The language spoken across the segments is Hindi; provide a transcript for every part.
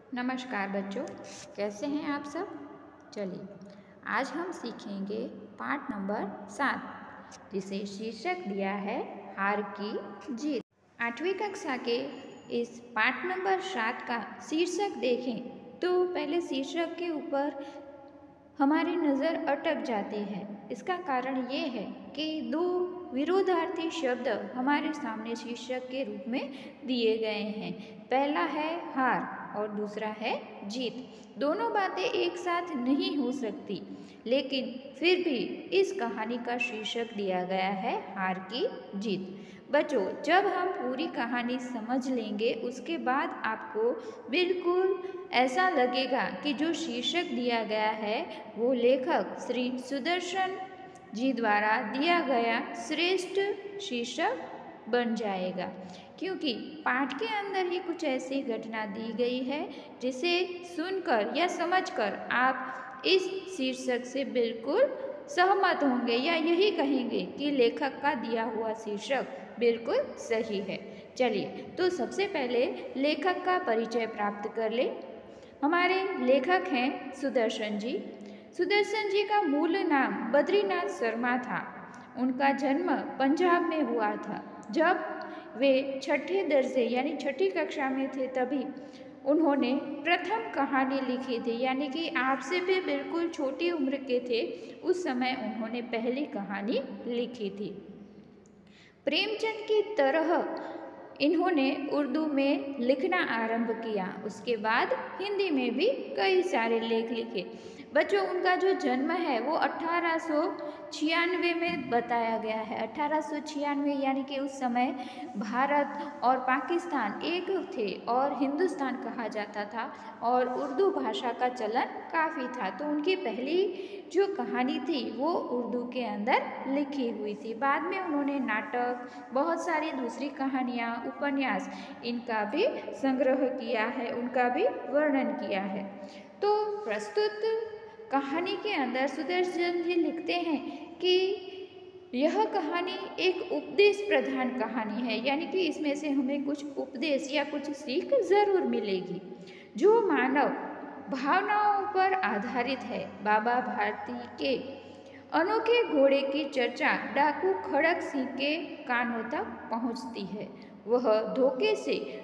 नमस्कार बच्चों, कैसे हैं आप सब। चलिए आज हम सीखेंगे पाठ नंबर 7 जिसे शीर्षक दिया है हार की जीत। 8वीं कक्षा के इस पाठ नंबर 7 का शीर्षक देखें तो पहले शीर्षक के ऊपर हमारी नज़र अटक जाती है। इसका कारण ये है कि दो विरोधार्थी शब्द हमारे सामने शीर्षक के रूप में दिए गए हैं। पहला है हार और दूसरा है जीत। दोनों बातें एक साथ नहीं हो सकती, लेकिन फिर भी इस कहानी का शीर्षक दिया गया है हार की जीत। बच्चों, जब हम पूरी कहानी समझ लेंगे उसके बाद आपको बिल्कुल ऐसा लगेगा कि जो शीर्षक दिया गया है वो लेखक श्री सुदर्शन जी द्वारा दिया गया श्रेष्ठ शीर्षक बन जाएगा, क्योंकि पाठ के अंदर ही कुछ ऐसी घटना दी गई है जिसे सुनकर या समझकर आप इस शीर्षक से बिल्कुल सहमत होंगे या यही कहेंगे कि लेखक का दिया हुआ शीर्षक बिल्कुल सही है। चलिए तो सबसे पहले लेखक का परिचय प्राप्त कर ले। हमारे लेखक हैं सुदर्शन जी। सुदर्शन जी का मूल नाम बद्रीनाथ शर्मा था। उनका जन्म पंजाब में हुआ था। जब वे छठे दर्जे यानी छठी कक्षा में थे तभी उन्होंने प्रथम कहानी लिखी थी, यानी कि आपसे भी बिल्कुल छोटी उम्र के थे उस समय उन्होंने पहली कहानी लिखी थी। प्रेमचंद की तरह इन्होंने उर्दू में लिखना आरंभ किया। उसके बाद हिंदी में भी कई सारे लेख लिखे। बच्चों, उनका जो जन्म है वो 1896 में बताया गया है। 1896 यानी कि उस समय भारत और पाकिस्तान एक थे और हिंदुस्तान कहा जाता था और उर्दू भाषा का चलन काफ़ी था। तो उनकी पहली जो कहानी थी वो उर्दू के अंदर लिखी हुई थी। बाद में उन्होंने नाटक, बहुत सारी दूसरी कहानियाँ, उपन्यास इनका भी संग्रह किया है, उनका भी वर्णन किया है। तो प्रस्तुत कहानी के अंदर सुदर्शन जी लिखते हैं कि यह कहानी एक उपदेश प्रधान कहानी है, यानी कि इसमें से हमें कुछ उपदेश या कुछ सीख ज़रूर मिलेगी। जो मानव भावनाओं पर आधारित है। बाबा भारती के अनोखे घोड़े की चर्चा डाकू खड़क सिंह के कानों तक पहुंचती है। वह धोखे से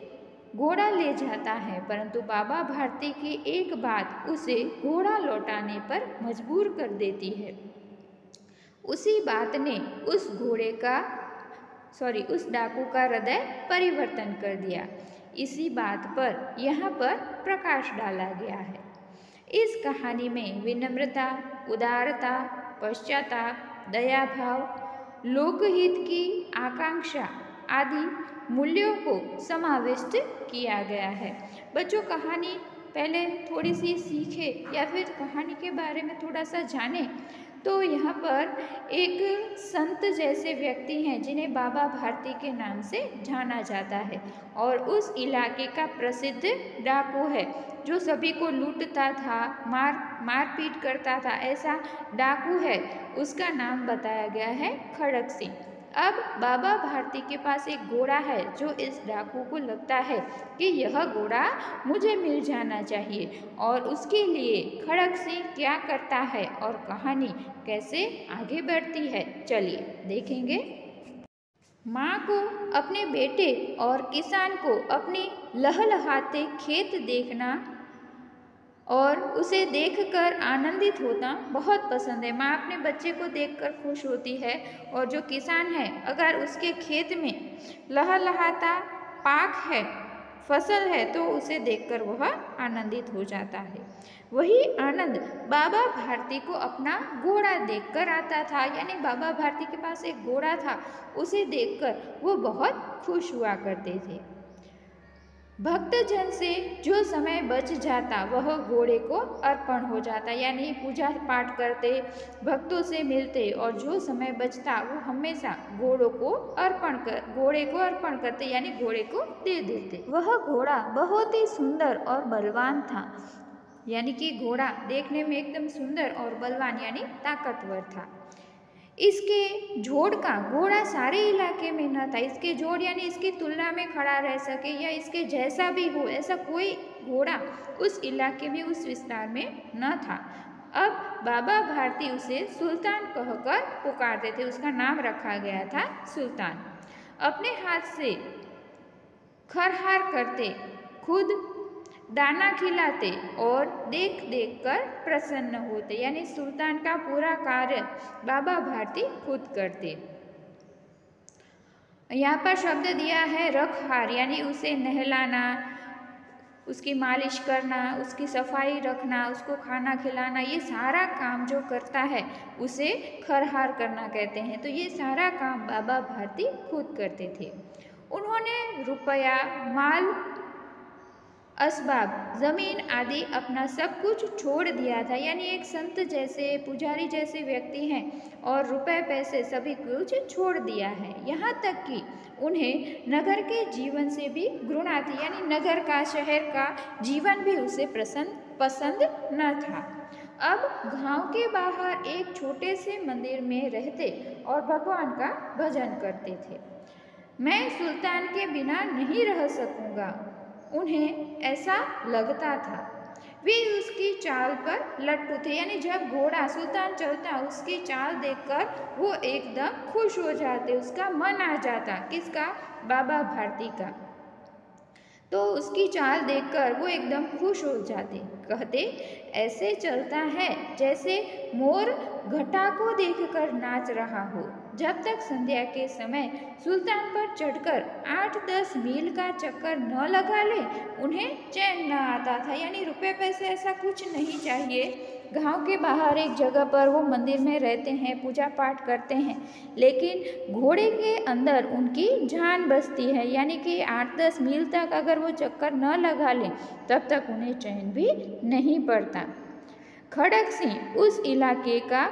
घोड़ा ले जाता है, परंतु बाबा भारती की एक बात उसे घोड़ा लौटाने पर मजबूर कर देती है। उसी बात ने उस डाकू का हृदय परिवर्तन कर दिया। इसी बात पर यहाँ पर प्रकाश डाला गया है। इस कहानी में विनम्रता, उदारता, पश्चाताप, दया भाव, लोकहित की आकांक्षा आदि मूल्यों को समाविष्ट किया गया है। बच्चों, कहानी पहले थोड़ी सी सीखे या फिर कहानी के बारे में थोड़ा सा जाने तो यहाँ पर एक संत जैसे व्यक्ति हैं जिन्हें बाबा भारती के नाम से जाना जाता है और उस इलाके का प्रसिद्ध डाकू है जो सभी को लूटता था, मारपीट करता था, ऐसा डाकू है। उसका नाम बताया गया है खड़क सिंह। अब बाबा भारती के पास एक घोड़ा है जो इस डाकू को लगता है कि यह घोड़ा मुझे मिल जाना चाहिए और उसके लिए खड़क सिंह क्या करता है और कहानी कैसे आगे बढ़ती है, चलिए देखेंगे। माँ को अपने बेटे और किसान को अपने लहलहाते खेत देखना और उसे देखकर आनंदित होना बहुत पसंद है। माँ अपने बच्चे को देखकर खुश होती है और जो किसान है अगर उसके खेत में लहलहाता पाक है, फसल है, तो उसे देखकर वह आनंदित हो जाता है। वही आनंद बाबा भारती को अपना घोड़ा देखकर आता था, यानी बाबा भारती के पास एक घोड़ा था, उसे देखकर वो बहुत खुश हुआ करते थे। भक्तजन से जो समय बच जाता वह घोड़े को अर्पण हो जाता, यानी पूजा पाठ करते, भक्तों से मिलते और जो समय बचता वो हमेशा घोड़े को अर्पण करते, यानी घोड़े को दे देते। वह घोड़ा बहुत ही सुंदर और बलवान था, यानी कि घोड़ा देखने में एकदम सुंदर और बलवान यानी ताकतवर था। इसके जोड़ का घोड़ा सारे इलाके में न था। इसके जोड़ यानी इसकी तुलना में खड़ा रह सके या इसके जैसा भी हो, ऐसा कोई घोड़ा उस इलाके में, उस विस्तार में न था। अब बाबा भारती उसे सुल्तान कहकर पुकारते थे। उसका नाम रखा गया था सुल्तान। अपने हाथ से खरहार करते, खुद दाना खिलाते और देख देख कर प्रसन्न होते, यानी सुल्तान का पूरा कार्य बाबा भारती खुद करते। यहाँ पर शब्द दिया है रखहार, यानी उसे नहलाना, उसकी मालिश करना, उसकी सफाई रखना, उसको खाना खिलाना, ये सारा काम जो करता है उसे खरहार करना कहते हैं। तो ये सारा काम बाबा भारती खुद करते थे। उन्होंने रुपया, माल, असबाब, जमीन आदि अपना सब कुछ छोड़ दिया था, यानी एक संत जैसे, पुजारी जैसे व्यक्ति हैं और रुपए पैसे सभी कुछ छोड़ दिया है। यहाँ तक कि उन्हें नगर के जीवन से भी घृणा थी, यानी नगर का, शहर का जीवन भी उसे पसंद न था। अब गांव के बाहर एक छोटे से मंदिर में रहते और भगवान का भजन करते थे। मैं सुल्तान के बिना नहीं रह सकूंगा, उन्हें ऐसा लगता था। वे उसकी चाल पर लट्टू थे, यानी जब घोड़ा सुल्तान चलता उसकी चाल देखकर वो एकदम खुश हो जाते, उसका मन आ जाता। किसका? बाबा भारती का। तो उसकी चाल देखकर वो एकदम खुश हो जाते। कहते, ऐसे चलता है जैसे मोर घटा को देखकर नाच रहा हो। जब तक संध्या के समय सुल्तान पर चढ़कर 8-10 मील का चक्कर न लगा ले, उन्हें चैन न आता था। यानी रुपए पैसे ऐसा कुछ नहीं चाहिए। गांव के बाहर एक जगह पर वो मंदिर में रहते हैं, पूजा पाठ करते हैं, लेकिन घोड़े के अंदर उनकी जान बसती है। यानी कि 8-10 मील तक अगर वो चक्कर न लगा लें तब तक उन्हें चैन भी नहीं पड़ता। खड़क सिंह उस इलाके का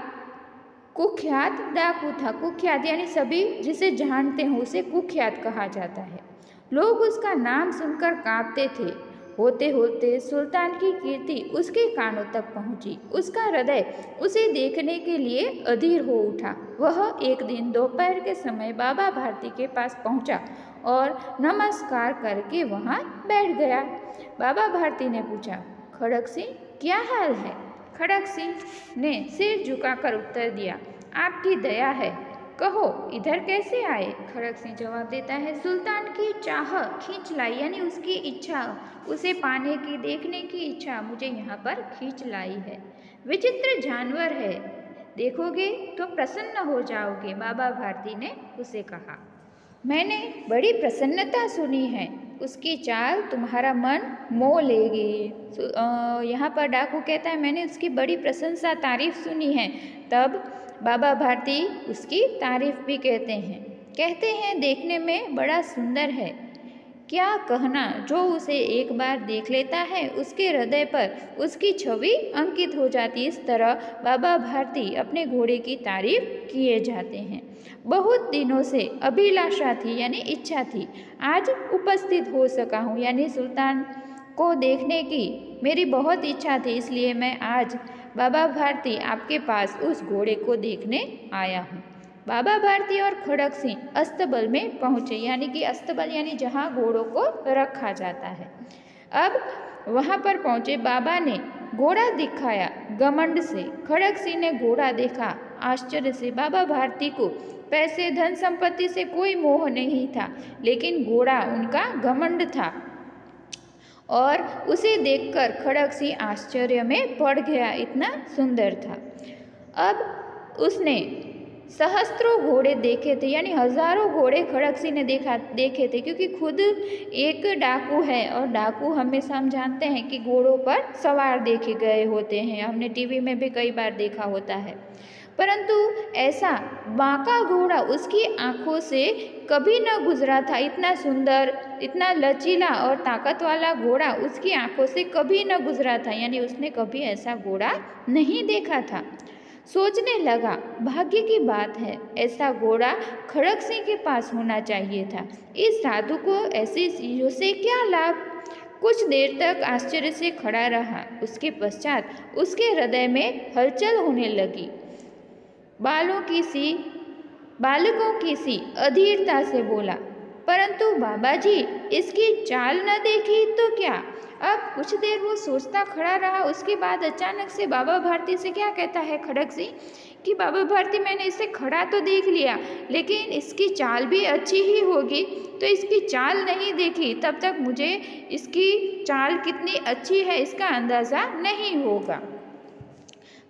कुख्यात डाकू था। कुख्यात यानी सभी जिसे जानते हैं उसे कुख्यात कहा जाता है। लोग उसका नाम सुनकर कांपते थे। होते होते सुल्तान की कीर्ति उसके कानों तक पहुंची। उसका हृदय उसे देखने के लिए अधीर हो उठा। वह एक दिन दोपहर के समय बाबा भारती के पास पहुंचा और नमस्कार करके वहां बैठ गया। बाबा भारती ने पूछा, खड़क सिंह क्या हाल है? खड़क सिंह ने सिर झुकाकर उत्तर दिया, आपकी दया है, कहो इधर कैसे आए? खड़क सिंह जवाब देता है, सुल्तान की चाह खींच लाई, यानी उसकी इच्छा, उसे पाने की, देखने की इच्छा मुझे यहाँ पर खींच लाई है। विचित्र जानवर है, देखोगे तो प्रसन्न हो जाओगे, बाबा भारती ने उसे कहा। मैंने बड़ी प्रसन्नता सुनी है, उसकी चाल तुम्हारा मन मोह लेगी। यहाँ पर डाकू कहता है, मैंने उसकी बड़ी प्रशंसा, तारीफ सुनी है। तब बाबा भारती उसकी तारीफ भी कहते हैं देखने में बड़ा सुंदर है। क्या कहना, जो उसे एक बार देख लेता है उसके हृदय पर उसकी छवि अंकित हो जाती। इस तरह बाबा भारती अपने घोड़े की तारीफ किए जाते हैं। बहुत दिनों से अभिलाषा थी, यानी इच्छा थी, आज उपस्थित हो सका हूँ, यानी सुल्तान को देखने की मेरी बहुत इच्छा थी, इसलिए मैं आज बाबा भारती आपके पास उस घोड़े को देखने आया हूँ। बाबा भारती और खड़क सिंह अस्तबल में पहुँचे, यानी कि अस्तबल यानी जहाँ घोड़ों को रखा जाता है। अब वहाँ पर पहुँचे, बाबा ने घोड़ा दिखाया घमंड से। खड़क सिंह ने घोड़ा देखा आश्चर्य से। बाबा भारती को पैसे, धन संपत्ति से कोई मोह नहीं था, लेकिन घोड़ा उनका घमंड था और उसे देखकर खड़क सिंह आश्चर्य में पड़ गया, इतना सुंदर था। अब उसने सहस्त्रों घोड़े देखे थे, यानी हजारों घोड़े खड़क सिंह ने देखे थे, क्योंकि खुद एक डाकू है और डाकू हमेशा हम जानते हैं कि घोड़ों पर सवार देखे गए होते हैं, हमने टीवी में भी कई बार देखा होता है। परंतु ऐसा बांका घोड़ा उसकी आंखों से कभी न गुजरा था। इतना सुंदर, इतना लचीला और ताकत वाला घोड़ा उसकी आंखों से कभी न गुजरा था, यानी उसने कभी ऐसा घोड़ा नहीं देखा था। सोचने लगा, भाग्य की बात है, ऐसा घोड़ा खड़क सिंह के पास होना चाहिए था। इस साधु को ऐसी चीजों से क्या लाभ? कुछ देर तक आश्चर्य से खड़ा रहा। उसके पश्चात उसके हृदय में हलचल होने लगी। बालकों की सी अधीरता से बोला, परंतु बाबा जी इसकी चाल न देखी तो क्या। अब कुछ देर वो सोचता खड़ा रहा। उसके बाद अचानक से बाबा भारती से क्या कहता है खड़क सिंह कि बाबा भारती मैंने इसे खड़ा तो देख लिया, लेकिन इसकी चाल भी अच्छी ही होगी, तो इसकी चाल नहीं देखी तब तक मुझे इसकी चाल कितनी अच्छी है इसका अंदाज़ा नहीं होगा।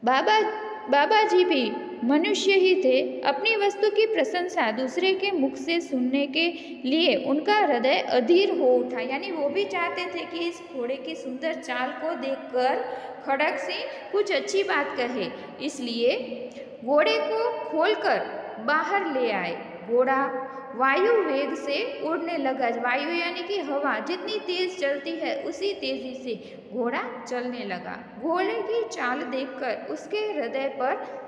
बाबा जी भी मनुष्य ही थे। अपनी वस्तु की प्रशंसा दूसरे के मुख से सुनने के लिए उनका हृदय अधीर हो उठा। यानी वो भी चाहते थे कि इस घोड़े की सुंदर चाल को देखकर खड़क सिंह कुछ अच्छी बात कहे, इसलिए घोड़े को खोलकर बाहर ले आए। घोड़ा वायु वेग से उड़ने लगा। वायु यानी कि हवा जितनी तेज चलती है उसी तेजी से घोड़ा चलने लगा। घोड़े की चाल देखकर उसके हृदय पर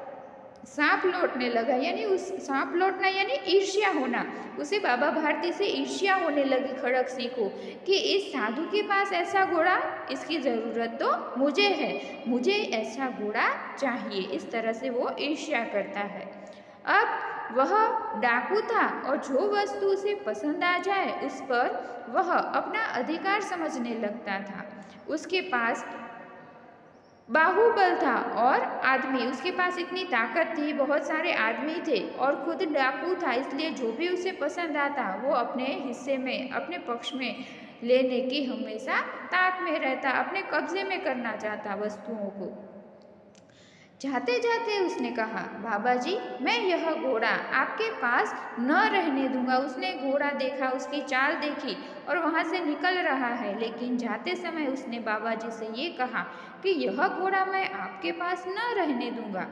सांप लौटने लगा। यानी उस सांप लौटना यानी ईर्ष्या होना। उसे बाबा भारती से ईर्ष्या होने लगी खड़क सिंह को कि इस साधु के पास ऐसा घोड़ा, इसकी ज़रूरत तो मुझे है, मुझे ऐसा घोड़ा चाहिए। इस तरह से वो ईर्ष्या करता है। अब वह डाकू था और जो वस्तु उसे पसंद आ जाए उस पर वह अपना अधिकार समझने लगता था। उसके पास बाहुबल था और आदमी, उसके पास इतनी ताकत थी, बहुत सारे आदमी थे और खुद डाकू था, इसलिए जो भी उसे पसंद आता वो अपने हिस्से में, अपने पक्ष में लेने की हमेशा ताक में रहता, अपने कब्जे में करना चाहता वस्तुओं को। जाते जाते उसने कहा, बाबा जी मैं यह घोड़ा आपके पास न रहने दूंगा। उसने घोड़ा देखा, उसकी चाल देखी और वहाँ से निकल रहा है, लेकिन जाते समय उसने बाबा जी से ये कहा कि यह घोड़ा मैं आपके पास न रहने दूंगा।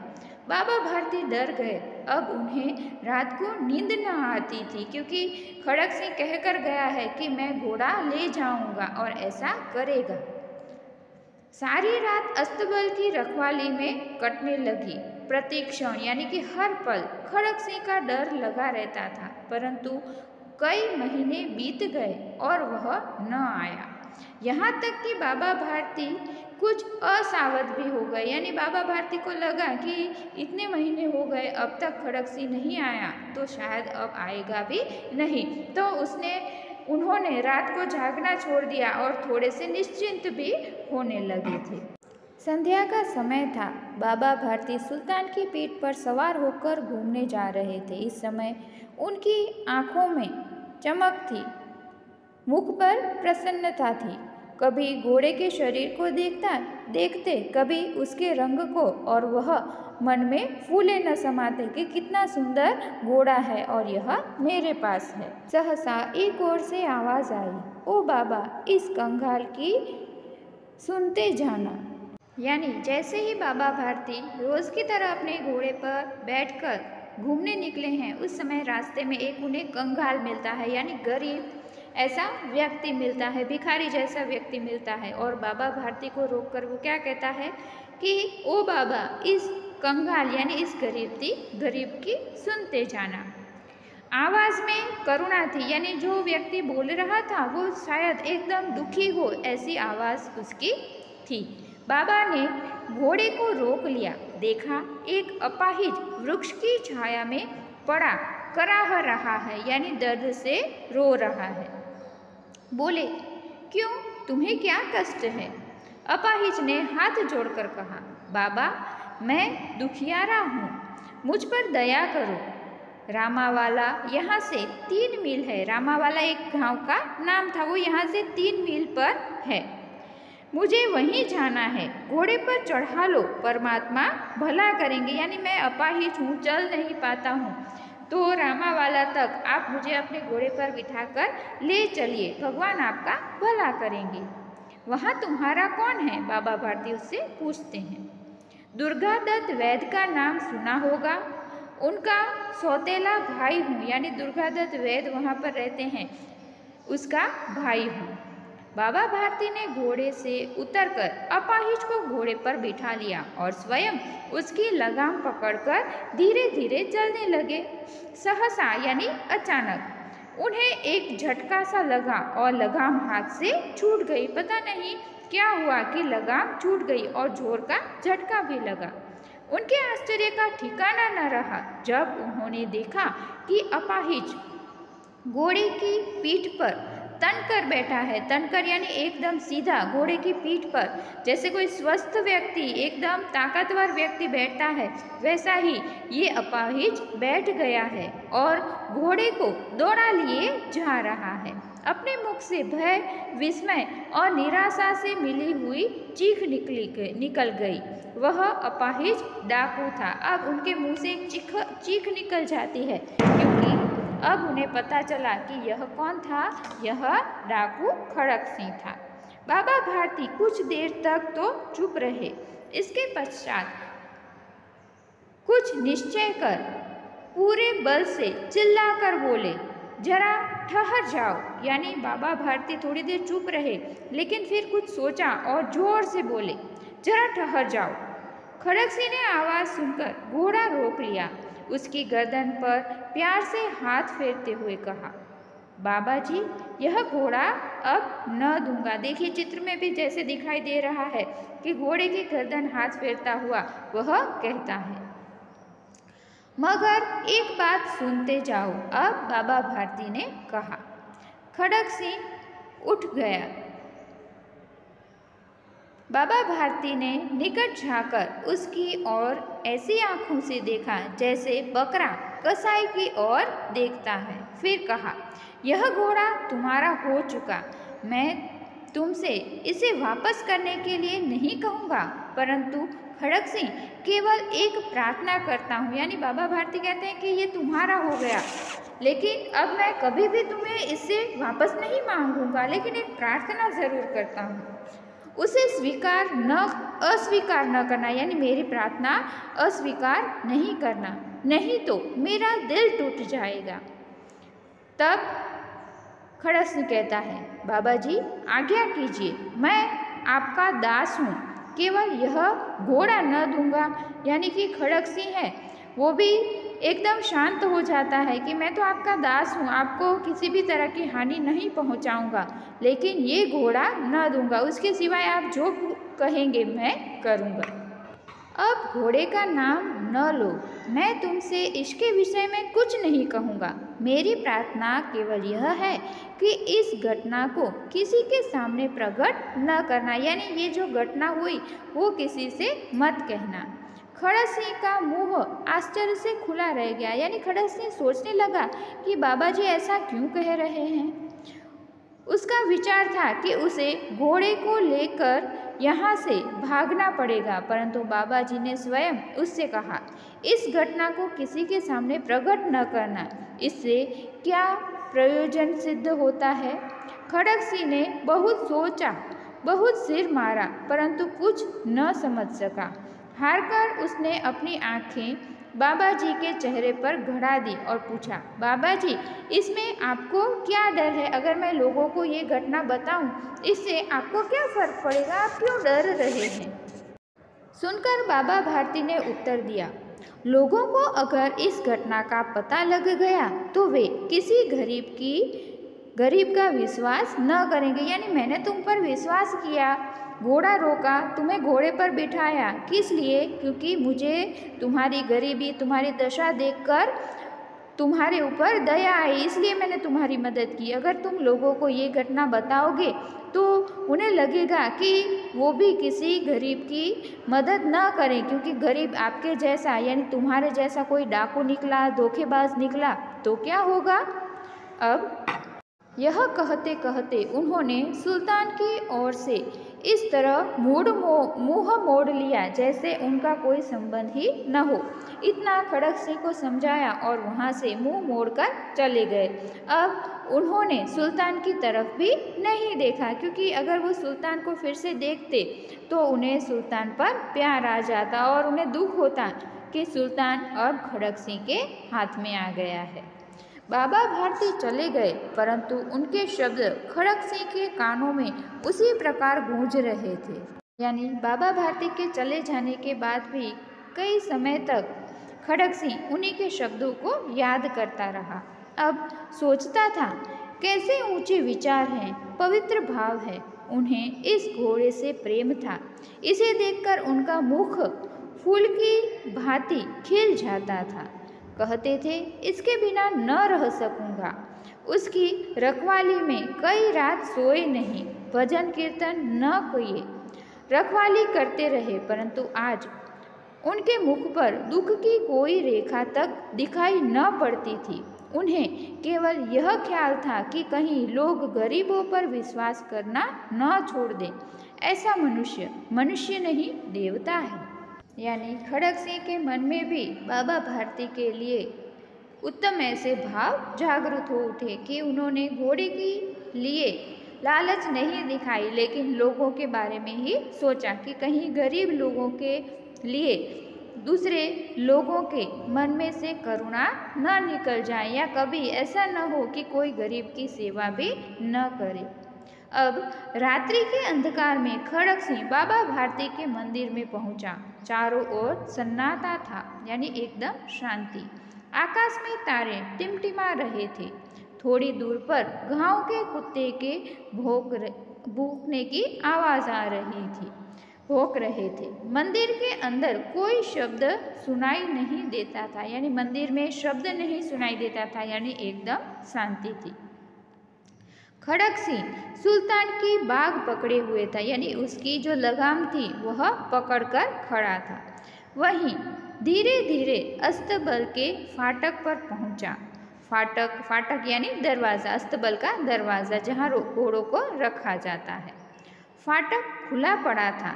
बाबा भारती डर गए। अब उन्हें रात को नींद न आती थी, क्योंकि खड़क सिंह कहकर गया है कि मैं घोड़ा ले जाऊंगा और ऐसा करेगा। सारी रात अस्तबल की रखवाली में कटने लगी। प्रति क्षण यानी कि हर पल खड़क सिंह का डर लगा रहता था, परंतु कई महीने बीत गए और वह न आया। यहाँ तक कि बाबा भारती कुछ असावध भी हो गए। यानी बाबा भारती को लगा कि इतने महीने हो गए अब तक खड़क सिंह नहीं आया, तो शायद अब आएगा भी नहीं। तो उन्होंने रात को जागना छोड़ दिया और थोड़े से निश्चिंत भी होने लगे थे। संध्या का समय था। बाबा भारती सुल्तान की पीठ पर सवार होकर घूमने जा रहे थे। इस समय उनकी आंखों में चमक थी, मुख पर प्रसन्नता थी। कभी घोड़े के शरीर को देखते, कभी उसके रंग को, और वह मन में फूले न समाते कि कितना सुंदर घोड़ा है और यह मेरे पास है। सहसा एक ओर से आवाज आई, ओ बाबा इस कंगाल की सुनते जाना। यानी जैसे ही बाबा भारती रोज की तरह अपने घोड़े पर बैठकर घूमने निकले हैं, उस समय रास्ते में एक उन्हें कंगाल मिलता है, यानी गरीब ऐसा व्यक्ति मिलता है, भिखारी जैसा व्यक्ति मिलता है। और बाबा भारती को रोककर वो क्या कहता है कि ओ बाबा इस कंगाल यानी इस गरीब की सुनते जाना। आवाज में करुणा थी, यानी जो व्यक्ति बोल रहा था वो शायद एकदम दुखी हो, ऐसी आवाज उसकी थी। बाबा ने घोड़े को रोक लिया। देखा एक अपाहिज वृक्ष की छाया में पड़ा कराह रहा है, यानी दर्द से रो रहा है। बोले, क्यों, तुम्हें क्या कष्ट है? अपाहिज ने हाथ जोड़कर कहा, बाबा मैं दुखियारा हूँ, मुझ पर दया करो। रामावाला यहाँ से 3 मील है। रामावाला एक गांव का नाम था, वो यहाँ से 3 मील पर है। मुझे वहीं जाना है, घोड़े पर चढ़ा लो, परमात्मा भला करेंगे। यानी मैं अपाहिज हूँ, चल नहीं पाता हूँ, तो रामावाला तक आप मुझे अपने घोड़े पर बिठाकर ले चलिए, भगवान आपका भला करेंगे। वहाँ तुम्हारा कौन है? बाबा भारती उससे पूछते हैं। दुर्गादत्त वैद्य का नाम सुना होगा, उनका सौतेला भाई हूँ, यानी दुर्गादत्त वैद्य वहाँ पर रहते हैं, उसका भाई हूँ। बाबा भारती ने घोड़े से उतरकर अपाहिज को घोड़े पर बिठा लिया और स्वयं उसकी लगाम पकड़कर धीरे धीरे चलने लगे। सहसा यानी अचानक उन्हें एक झटका सा लगा और लगाम हाथ से छूट गई। पता नहीं क्या हुआ कि लगाम छूट गई और जोर का झटका भी लगा। उनके आश्चर्य का ठिकाना न रहा जब उन्होंने देखा कि अपाहिज घोड़े की पीठ पर तनकर बैठा है। तनकर यानी एकदम सीधा घोड़े की पीठ पर, जैसे कोई स्वस्थ व्यक्ति, एकदम ताकतवर व्यक्ति बैठता है, वैसा ही ये अपाहिज बैठ गया है और घोड़े को दौड़ा लिए जा रहा है। अपने मुख से भय, विस्मय और निराशा से मिली हुई चीख निकल गई। वह अपाहिज डाकू था। अब उनके मुंह से चीख निकल जाती है, क्योंकि अब उन्हें पता चला कि यह कौन था। यह डाकू खड़क सिंह था। बाबा भारती कुछ देर तक तो चुप रहे। इसके पश्चात कुछ निश्चय कर पूरे बल से चिल्लाकर बोले, जरा ठहर जाओ। यानी बाबा भारती थोड़ी देर चुप रहे, लेकिन फिर कुछ सोचा और जोर से बोले, जरा ठहर जाओ। खड़क सिंह ने आवाज सुनकर घोड़ा रोक लिया। उसकी गर्दन पर प्यार से हाथ फेरते हुए कहा, बाबा जी, यह घोड़ा अब न दूंगा। देखिए चित्र में भी जैसे दिखाई दे रहा है कि घोड़े की गर्दन हाथ फेरता हुआ वह कहता है, मगर एक बात सुनते जाओ। अब बाबा भारती ने कहा। खड़क सिंह उठ गया। बाबा भारती ने निकट झांककर उसकी ओर ऐसी आंखों से देखा जैसे बकरा कसाई की ओर देखता है। फिर कहा, यह घोड़ा तुम्हारा हो चुका। मैं तुमसे इसे वापस करने के लिए नहीं कहूँगा, परंतु खड़क सिंह केवल एक प्रार्थना करता हूँ। यानी बाबा भारती कहते हैं कि ये तुम्हारा हो गया, लेकिन अब मैं कभी भी तुम्हें इससे वापस नहीं मांगूंगा, लेकिन एक प्रार्थना ज़रूर करता हूँ, उसे अस्वीकार न करना। यानी मेरी प्रार्थना अस्वीकार नहीं करना, नहीं तो मेरा दिल टूट जाएगा। तब खड़क सिंह कहता है, बाबा जी आज्ञा कीजिए, मैं आपका दास हूँ, केवल यह घोड़ा न दूंगा। यानी कि खड़क सिंह है वो भी एकदम शांत हो जाता है कि मैं तो आपका दास हूँ, आपको किसी भी तरह की हानि नहीं पहुँचाऊँगा, लेकिन ये घोड़ा न दूंगा। उसके सिवाय आप जो कहेंगे मैं करूँगा। अब घोड़े का नाम न लो। मैं तुमसे इसके विषय में कुछ नहीं कहूँगा। मेरी प्रार्थना केवल यह है कि इस घटना को किसी के सामने प्रकट न करना। यानी ये जो घटना हुई वो किसी से मत कहना। खड़क सिंह का मुंह आश्चर्य से खुला रह गया। यानी खड़क सिंह सोचने लगा कि बाबा जी ऐसा क्यों कह रहे हैं। उसका विचार था कि उसे घोड़े को लेकर यहाँ से भागना पड़ेगा, परंतु बाबा जी ने स्वयं उससे कहा, इस घटना को किसी के सामने प्रकट न करना। इससे क्या प्रयोजन सिद्ध होता है। खड़क सिंह ने बहुत सोचा, बहुत सिर मारा, परंतु कुछ न समझ सका। हारकर उसने अपनी आंखें बाबा जी के चेहरे पर गड़ा दी और पूछा, बाबा जी इसमें आपको क्या डर है। अगर मैं लोगों को ये घटना बताऊं, इससे आपको क्या फर्क पड़ेगा, आप क्यों डर रहे हैं। सुनकर बाबा भारती ने उत्तर दिया, लोगों को अगर इस घटना का पता लग गया तो वे किसी गरीब का विश्वास न करेंगे। यानी मैंने तुम पर विश्वास किया, घोड़ा रोका, तुम्हें घोड़े पर बिठाया, किस लिए, क्योंकि मुझे तुम्हारी गरीबी, तुम्हारी दशा देखकर तुम्हारे ऊपर दया आई, इसलिए मैंने तुम्हारी मदद की। अगर तुम लोगों को ये घटना बताओगे तो उन्हें लगेगा कि वो भी किसी गरीब की मदद न करें, क्योंकि गरीब आपके जैसा यानी तुम्हारे जैसा कोई डाकू निकला, धोखेबाज निकला तो क्या होगा। अब यह कहते कहते उन्होंने सुल्तान की ओर से इस तरह मुँह मोड़ लिया जैसे उनका कोई संबंध ही न हो। इतना खड़क सिंह को समझाया और वहाँ से मुँह मोड़कर चले गए। अब उन्होंने सुल्तान की तरफ भी नहीं देखा, क्योंकि अगर वो सुल्तान को फिर से देखते तो उन्हें सुल्तान पर प्यार आ जाता और उन्हें दुख होता कि सुल्तान अब खड़क सिंह के हाथ में आ गया है। बाबा भारती चले गए, परंतु उनके शब्द खड़क सिंह के कानों में उसी प्रकार गूंज रहे थे। यानी बाबा भारती के चले जाने के बाद भी कई समय तक खड़क सिंह उन्हीं के शब्दों को याद करता रहा। अब सोचता था कैसे ऊंचे विचार हैं, पवित्र भाव है। उन्हें इस घोड़े से प्रेम था। इसे देखकर उनका मुख फूल की भांति खिल जाता था। कहते थे इसके बिना न रह सकूंगा। उसकी रखवाली में कई रात सोए नहीं, भजन कीर्तन न किए, रखवाली करते रहे, परंतु आज उनके मुख पर दुख की कोई रेखा तक दिखाई न पड़ती थी। उन्हें केवल यह ख्याल था कि कहीं लोग गरीबों पर विश्वास करना न छोड़ दें। ऐसा मनुष्य मनुष्य नहीं देवता है। यानी खड़ग सिंह के मन में भी बाबा भारती के लिए उत्तम ऐसे भाव जागृत हो उठे कि उन्होंने घोड़े के लिए लालच नहीं दिखाई, लेकिन लोगों के बारे में ही सोचा कि कहीं गरीब लोगों के लिए दूसरे लोगों के मन में से करुणा न निकल जाए या कभी ऐसा न हो कि कोई गरीब की सेवा भी न करे। अब रात्रि के अंधकार में खड़ग सिंह बाबा भारती के मंदिर में पहुंचा। चारों ओर सन्नाटा था, यानी एकदम शांति। आकाश में तारे टिमटिमा रहे थे। थोड़ी दूर पर गांव के कुत्ते के भौंकने की आवाज आ रही थी, भौंक रहे थे। मंदिर के अंदर कोई शब्द सुनाई नहीं देता था, यानी मंदिर में शब्द नहीं सुनाई देता था, यानी एकदम शांति थी। खड़ग सिंह सुल्तान की बाग पकड़े हुए था, यानी उसकी जो लगाम थी वह पकड़कर खड़ा था। वहीं धीरे धीरे अस्तबल के फाटक पर पहुंचा। फाटक यानी दरवाज़ा, अस्तबल का दरवाज़ा जहाँ घोड़ों को रखा जाता है। फाटक खुला पड़ा था।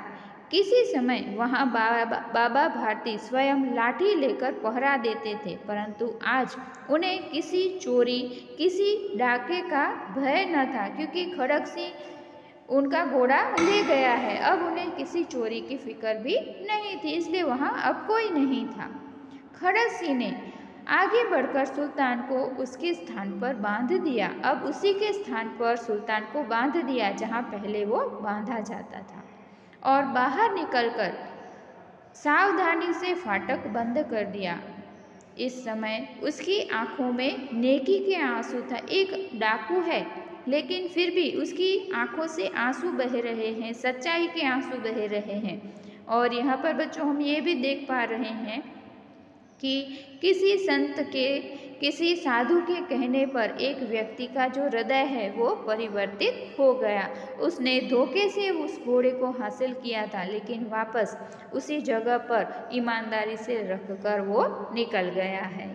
किसी समय वहाँ बाबा भारती स्वयं लाठी लेकर पहरा देते थे, परंतु आज उन्हें किसी चोरी, किसी डाके का भय न था, क्योंकि खड़ग सिंह उनका घोड़ा ले गया है। अब उन्हें किसी चोरी की फिक्र भी नहीं थी, इसलिए वहाँ अब कोई नहीं था। खड़ग सिंह ने आगे बढ़कर सुल्तान को उसके स्थान पर बांध दिया। अब उसी के स्थान पर सुल्तान को बांध दिया जहाँ पहले वो बांधा जाता था, और बाहर निकलकर सावधानी से फाटक बंद कर दिया। इस समय उसकी आंखों में नेकी के आंसू था। एक डाकू है, लेकिन फिर भी उसकी आंखों से आंसू बह रहे हैं, सच्चाई के आंसू बह रहे हैं। और यहाँ पर बच्चों हम ये भी देख पा रहे हैं कि किसी संत के, किसी साधु के कहने पर एक व्यक्ति का जो हृदय है वो परिवर्तित हो गया। उसने धोखे से उस घोड़े को हासिल किया था, लेकिन वापस उसी जगह पर ईमानदारी से रखकर वो निकल गया है।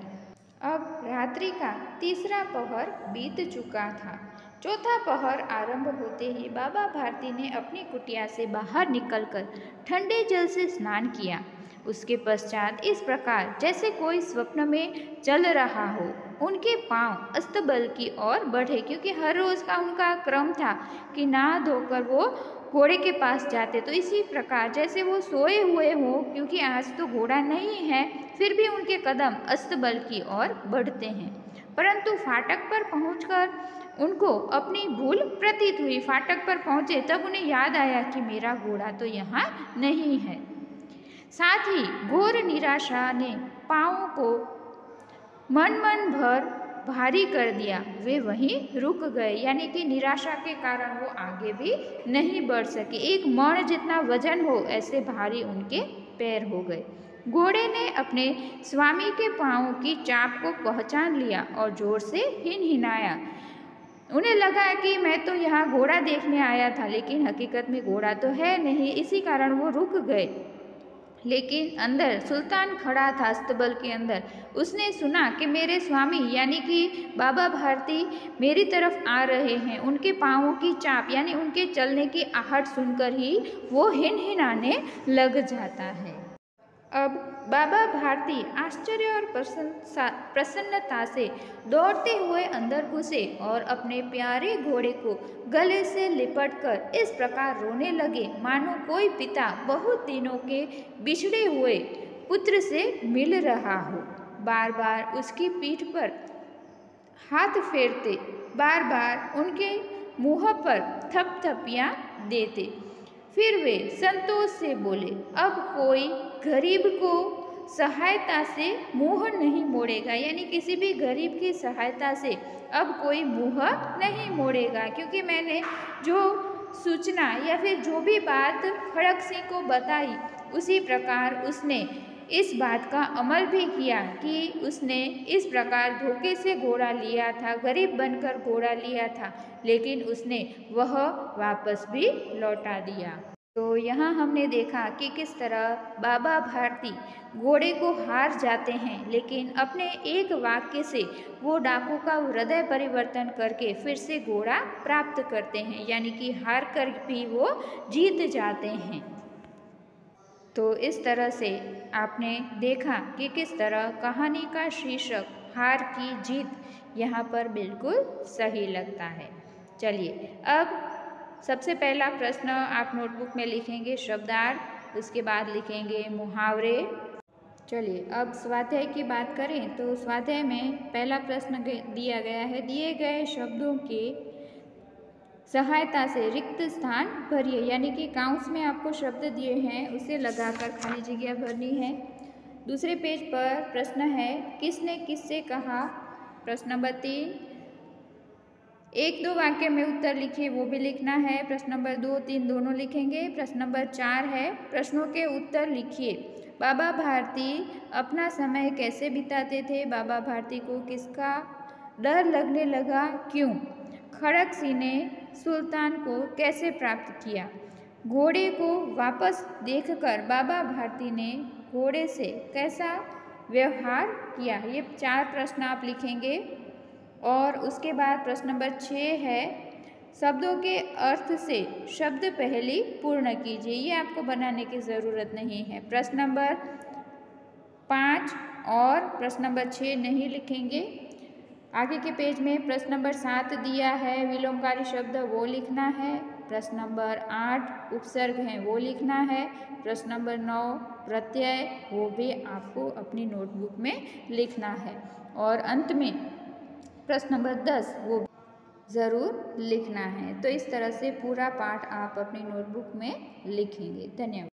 अब रात्रि का तीसरा पहर बीत चुका था। चौथा पहर आरंभ होते ही बाबा भारती ने अपनी कुटिया से बाहर निकलकर ठंडे जल से स्नान किया। उसके पश्चात इस प्रकार जैसे कोई स्वप्न में चल रहा हो, उनके पांव अस्तबल की ओर बढ़े, क्योंकि हर रोज का उनका क्रम था कि नहा धोकर वो घोड़े के पास जाते। तो इसी प्रकार जैसे वो सोए हुए हो, क्योंकि आज तो घोड़ा नहीं है, फिर भी उनके कदम अस्तबल की ओर बढ़ते हैं। परंतु फाटक पर पहुंचकर उनको अपनी भूल प्रतीत हुई। फाटक पर पहुंचे तब उन्हें याद आया कि मेरा घोड़ा तो यहाँ नहीं है। साथ ही घोर निराशा ने पाँवों को मन भर भारी कर दिया। वे वहीं रुक गए, यानी कि निराशा के कारण वो आगे भी नहीं बढ़ सके। एक मण जितना वजन हो ऐसे भारी उनके पैर हो गए। घोड़े ने अपने स्वामी के पाँवों की चाप को पहचान लिया और जोर से हिनहिनाया। उन्हें लगा कि मैं तो यहाँ घोड़ा देखने आया था, लेकिन हकीकत में घोड़ा तो है नहीं, इसी कारण वो रुक गए। लेकिन अंदर सुल्तान खड़ा था अस्तबल के अंदर। उसने सुना कि मेरे स्वामी यानी कि बाबा भारती मेरी तरफ आ रहे हैं। उनके पाँवों की चाप यानी उनके चलने की आहट सुनकर ही वो हिनहिनाने लग जाता है। अब बाबा भारती आश्चर्य और प्रसन्नता से दौड़ते हुए अंदर घुसे और अपने प्यारे घोड़े को गले से लिपटकर इस प्रकार रोने लगे मानो कोई पिता बहुत दिनों के बिछड़े हुए पुत्र से मिल रहा हो। बार बार उसकी पीठ पर हाथ फेरते, बार बार उनके मुँह पर थपथपियाँ देते। फिर वे संतोष से बोले, अब कोई गरीब को सहायता से मुँह नहीं मोड़ेगा, यानी किसी भी गरीब की सहायता से अब कोई मुँह नहीं मोड़ेगा, क्योंकि मैंने जो सूचना या फिर जो भी बात खड़क सिंह को बताई, उसी प्रकार उसने इस बात का अमल भी किया कि उसने इस प्रकार धोखे से घोड़ा लिया था, गरीब बनकर घोड़ा लिया था, लेकिन उसने वह वापस भी लौटा दिया। तो यहाँ हमने देखा कि किस तरह बाबा भारती घोड़े को हार जाते हैं, लेकिन अपने एक वाक्य से वो डाकू का हृदय परिवर्तन करके फिर से घोड़ा प्राप्त करते हैं, यानी कि हार कर भी वो जीत जाते हैं। तो इस तरह से आपने देखा कि किस तरह कहानी का शीर्षक हार की जीत यहाँ पर बिल्कुल सही लगता है। चलिए, अब सबसे पहला प्रश्न आप नोटबुक में लिखेंगे शब्दार्थ, उसके बाद लिखेंगे मुहावरे। चलिए, अब स्वाध्याय की बात करें तो स्वाध्याय में पहला प्रश्न दिया गया है, दिए गए शब्दों के सहायता से रिक्त स्थान भरिए, यानी कि काउंस में आपको शब्द दिए हैं, उसे लगाकर खाली जगह भरनी है। दूसरे पेज पर प्रश्न है, किसने किससे कहा। प्रश्न नंबर 3, 1-2 वाक्य में उत्तर लिखिए, वो भी लिखना है। प्रश्न नंबर 2, 3 दोनों लिखेंगे। प्रश्न नंबर 4 है, प्रश्नों के उत्तर लिखिए। बाबा भारती अपना समय कैसे बिताते थे। बाबा भारती को किसका डर लगने लगा, क्यों। खड़क सिंह ने सुल्तान को कैसे प्राप्त किया। घोड़े को वापस देखकर बाबा भारती ने घोड़े से कैसा व्यवहार किया। ये 4 प्रश्न आप लिखेंगे। और उसके बाद प्रश्न नंबर 6 है, शब्दों के अर्थ से शब्द पहली पूर्ण कीजिए। ये आपको बनाने की ज़रूरत नहीं है। प्रश्न नंबर 5 और प्रश्न नंबर 6 नहीं लिखेंगे। आगे के पेज में प्रश्न नंबर 7 दिया है, विलोमकारी शब्द वो लिखना है। प्रश्न नंबर 8 उपसर्ग हैं वो लिखना है। प्रश्न नंबर 9 प्रत्यय, वो भी आपको अपनी नोटबुक में लिखना है। और अंत में प्रश्न नंबर 10 वो ज़रूर लिखना है। तो इस तरह से पूरा पाठ आप अपनी नोटबुक में लिखेंगे। धन्यवाद।